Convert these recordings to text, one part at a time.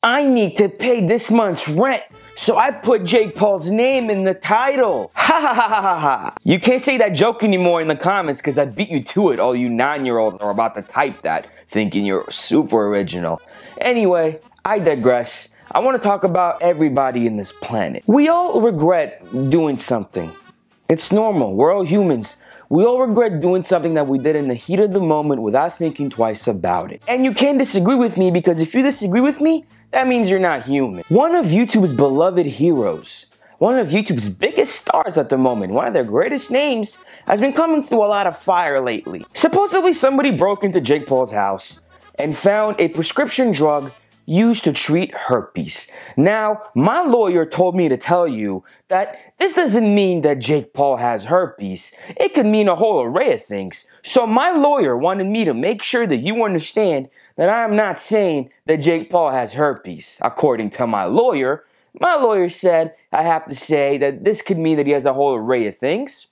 I need to pay this month's rent, so I put Jake Paul's name in the title. Ha ha ha ha ha ha. You can't say that joke anymore in the comments because I beat you to it. All you 9-year-olds are about to type that, thinking you're super original. Anyway, I digress. I want to talk about everybody in this planet. We all regret doing something. It's normal. We're all humans. We all regret doing something that we did in the heat of the moment without thinking twice about it. And you can disagree with me because if you disagree with me, that means you're not human. One of YouTube's beloved heroes, one of YouTube's biggest stars at the moment, one of their greatest names, has been coming through a lot of fire lately. Supposedly somebody broke into Jake Paul's house and found a prescription drug used to treat herpes. Now, my lawyer told me to tell you that this doesn't mean that Jake Paul has herpes. It could mean a whole array of things. So my lawyer wanted me to make sure that you understand that I am not saying that Jake Paul has herpes. According to my lawyer said I have to say that this could mean that he has a whole array of things.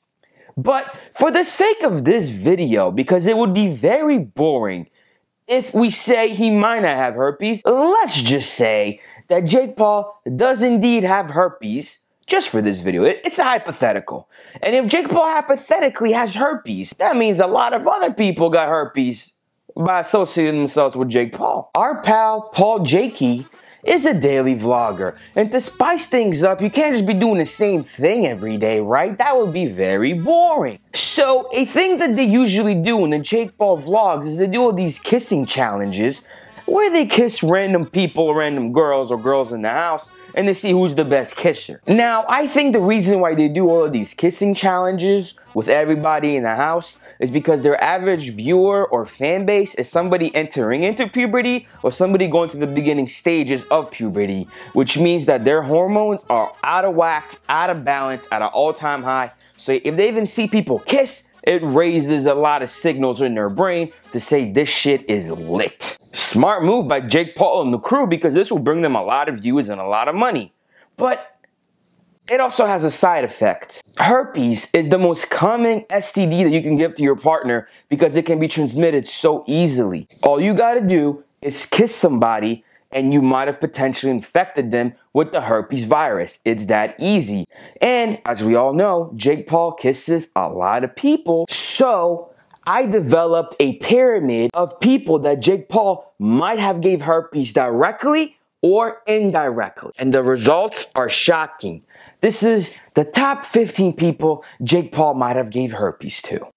But for the sake of this video, because it would be very boring if we say he might not have herpes, let's just say that Jake Paul does indeed have herpes, just for this video. It's a hypothetical. And if Jake Paul hypothetically has herpes, that means a lot of other people got herpes by associating themselves with Jake Paul. Our pal, Paul Jakey, is a daily vlogger. And to spice things up, you can't just be doing the same thing every day, right? That would be very boring. So, a thing that they usually do in the Jake Paul vlogs is they do all these kissing challenges where they kiss random people, random girls, or girls in the house, and they see who's the best kisser. Now, I think the reason why they do all of these kissing challenges with everybody in the house is because their average viewer or fan base is somebody entering into puberty or somebody going through the beginning stages of puberty, which means that their hormones are out of whack, out of balance, at an all-time high. So if they even see people kiss, it raises a lot of signals in their brain to say this shit is lit. Smart move by Jake Paul and the crew because this will bring them a lot of views and a lot of money. But it also has a side effect. Herpes is the most common STD that you can give to your partner because it can be transmitted so easily. All you gotta do is kiss somebody and you might have potentially infected them with the herpes virus. It's that easy. And as we all know, Jake Paul kisses a lot of people. So I developed a pyramid of people that Jake Paul might have gave herpes directly or indirectly. And the results are shocking. This is the top 15 people Jake Paul might have gave herpes to.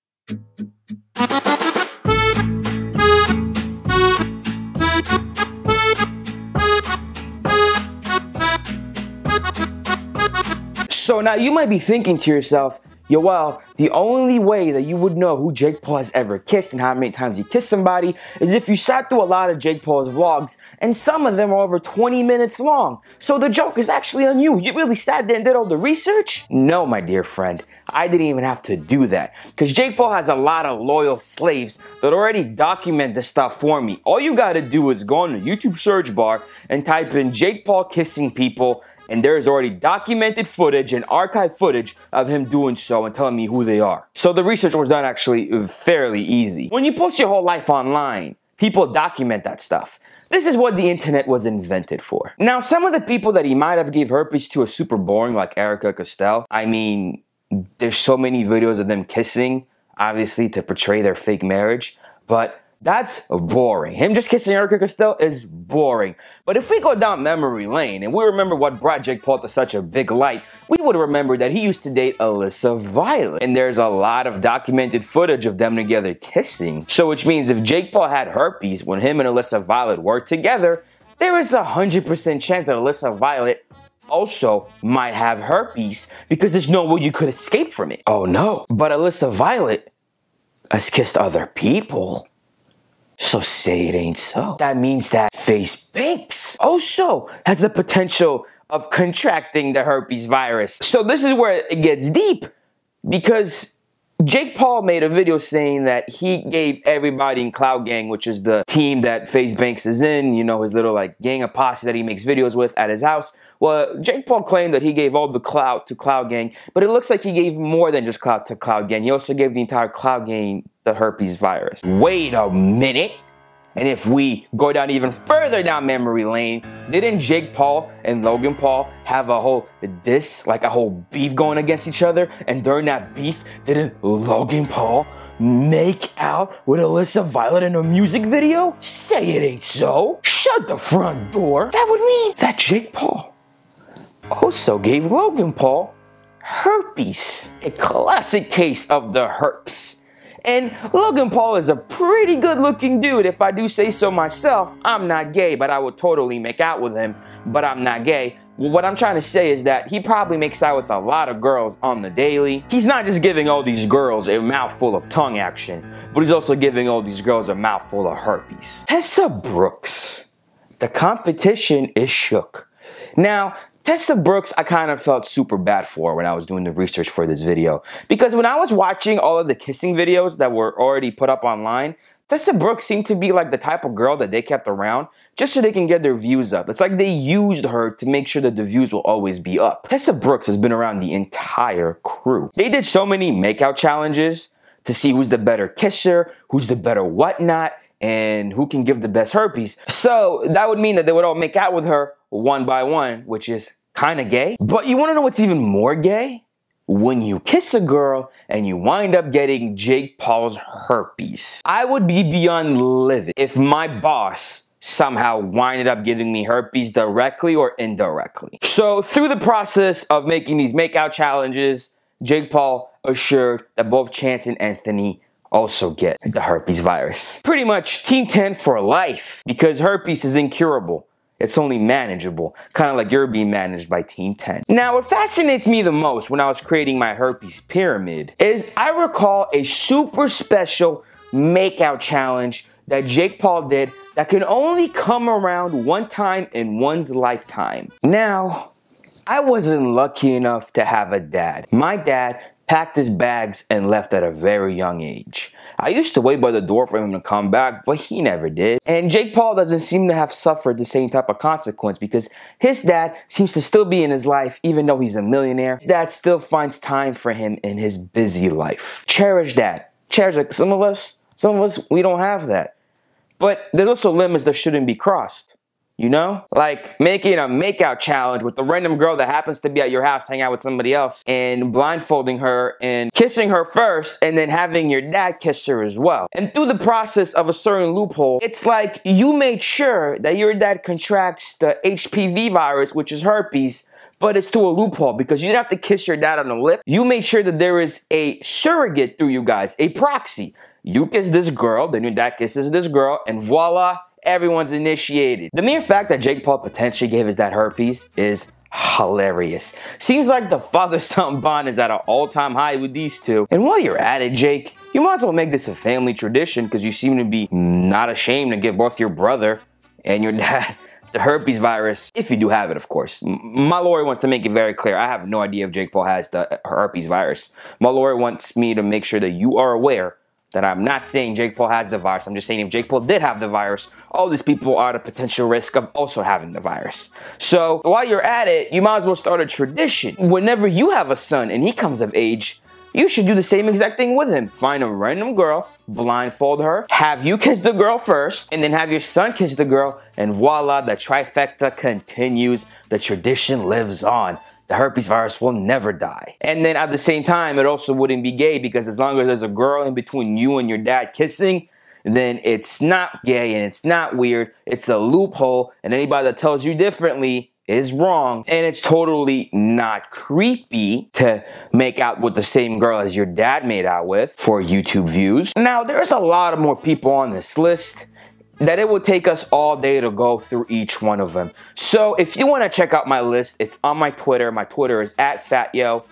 So now you might be thinking to yourself, yo, well, the only way that you would know who Jake Paul has ever kissed and how many times he kissed somebody is if you sat through a lot of Jake Paul's vlogs, and some of them are over 20 minutes long. So the joke is actually on you. You really sat there and did all the research? No, my dear friend. I didn't even have to do that. Because Jake Paul has a lot of loyal slaves that already document this stuff for me. All you gotta do is go on the YouTube search bar and type in Jake Paul kissing people, and there is already documented footage and archived footage of him doing so and telling me who they are. So the research was done actually fairly easy. When you post your whole life online, people document that stuff. This is what the internet was invented for. Now, some of the people that he might have gave herpes to are super boring, like Erica Castell. I mean, there's so many videos of them kissing, obviously to portray their fake marriage, but that's boring. Him just kissing Erica Castell is boring. But if we go down memory lane and we remember what brought Jake Paul to such a big light, we would remember that he used to date Alyssa Violet. And there's a lot of documented footage of them together kissing. So which means if Jake Paul had herpes when him and Alyssa Violet worked together, there is a 100% chance that Alyssa Violet also might have herpes because there's no way you could escape from it. Oh no. But Alyssa Violet has kissed other people. So say it ain't so. That means that Face Banks also has the potential of contracting the herpes virus. So this is where it gets deep, because Jake Paul made a video saying that he gave everybody in Cloud Gang, which is the team that Face Banks is in, you know, his little like gang of posse that he makes videos with at his house. Well, Jake Paul claimed that he gave all the clout to Cloud Gang, but it looks like he gave more than just clout to Cloud Gang. He also gave the entire Cloud Gang the herpes virus. Wait a minute. And if we go down even further down memory lane, didn't Jake Paul and Logan Paul have a whole like a whole beef going against each other? And during that beef, didn't Logan Paul make out with Alyssa Violet in a music video? Say it ain't so. Shut the front door. That would mean that Jake Paul also gave Logan Paul herpes. A classic case of the herpes. And Logan Paul is a pretty good looking dude, if I do say so myself. I'm not gay, but I would totally make out with him, but I'm not gay. What I'm trying to say is that he probably makes out with a lot of girls on the daily. He's not just giving all these girls a mouthful of tongue action, but he's also giving all these girls a mouthful of herpes. Tessa Brooks. The competition is shook. Now, Tessa Brooks, I kind of felt super bad for when I was doing the research for this video. Because when I was watching all of the kissing videos that were already put up online, Tessa Brooks seemed to be like the type of girl that they kept around just so they can get their views up. It's like they used her to make sure that the views will always be up. Tessa Brooks has been around the entire crew. They did so many makeout challenges to see who's the better kisser, who's the better whatnot, and who can give the best herpes. So that would mean that they would all make out with her one by one, which is kind of gay. But you want to know what's even more gay? When you kiss a girl and you wind up getting Jake Paul's herpes. I would be beyond livid if my boss somehow winded up giving me herpes directly or indirectly. So through the process of making these makeout challenges, Jake Paul assured that both Chance and Anthony also get the herpes virus. Pretty much Team 10 for life, because herpes is incurable. It's only manageable, kind of like you're being managed by Team 10. Now, what fascinates me the most when I was creating my herpes pyramid is I recall a super special makeout challenge that Jake Paul did that can only come around one time in one's lifetime. Now, I wasn't lucky enough to have a dad. My dad packed his bags and left at a very young age. I used to wait by the door for him to come back, but he never did. And Jake Paul doesn't seem to have suffered the same type of consequence because his dad seems to still be in his life even though he's a millionaire. His dad still finds time for him in his busy life. Cherish that. Cherish it. Some of us, we don't have that. But there's also limits that shouldn't be crossed. You know? Like making a makeout challenge with a random girl that happens to be at your house hanging out with somebody else and blindfolding her and kissing her first and then having your dad kiss her as well. And through the process of a certain loophole, it's like you made sure that your dad contracts the HPV virus, which is herpes, but it's through a loophole because you didn't have to kiss your dad on the lip. You made sure that there is a surrogate through you guys, a proxy. You kiss this girl, then your dad kisses this girl, and voila, everyone's initiated. The mere fact that Jake Paul potentially gave his dad herpes is hilarious. Seems like the father-son bond is at an all-time high with these two. And while you're at it, Jake, you might as well make this a family tradition because you seem to be not ashamed to give both your brother and your dad the herpes virus, if you do have it, of course. My lawyer wants to make it very clear. I have no idea if Jake Paul has the herpes virus. My lawyer wants me to make sure that you are aware that I'm not saying Jake Paul has the virus. I'm just saying if Jake Paul did have the virus, all these people are at a potential risk of also having the virus. So while you're at it, you might as well start a tradition. Whenever you have a son and he comes of age, you should do the same exact thing with him. Find a random girl, blindfold her, have you kiss the girl first, and then have your son kiss the girl, and voila, the trifecta continues. The tradition lives on. The herpes virus will never die. And then at the same time, it also wouldn't be gay because as long as there's a girl in between you and your dad kissing, then it's not gay and it's not weird. It's a loophole, and anybody that tells you differently is wrong. And it's totally not creepy to make out with the same girl as your dad made out with for YouTube views. Now, there's a lot of more people on this list that it would take us all day to go through each one of them. So if you want to check out my list, it's on my Twitter. My Twitter is @FatYo.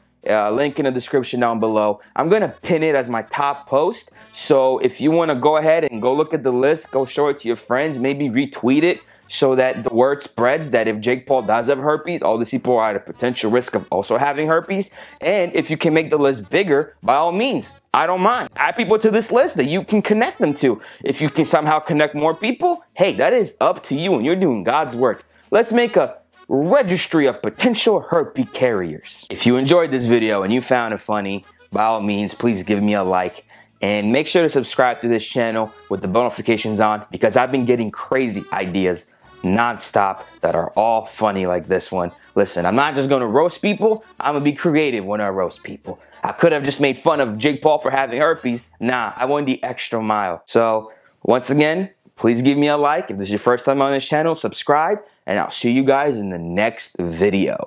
Link in the description down below. I'm going to pin it as my top post. So if you want to go ahead and go look at the list, go show it to your friends, maybe retweet it so that the word spreads that if Jake Paul does have herpes, all these people are at a potential risk of also having herpes. And if you can make the list bigger, by all means, I don't mind. Add people to this list that you can connect them to. If you can somehow connect more people, hey, that is up to you and you're doing God's work. Let's make a registry of potential herpes carriers. If you enjoyed this video and you found it funny, by all means, please give me a like And make sure to subscribe to this channel with the bell notifications on, because I've been getting crazy ideas non-stop that are all funny like this one. Listen, I'm not just gonna roast people, I'm gonna be creative when I roast people. I could have just made fun of Jake Paul for having herpes. Nah, I went the extra mile. So, once again, please give me a like. If this is your first time on this channel, subscribe, and I'll see you guys in the next video.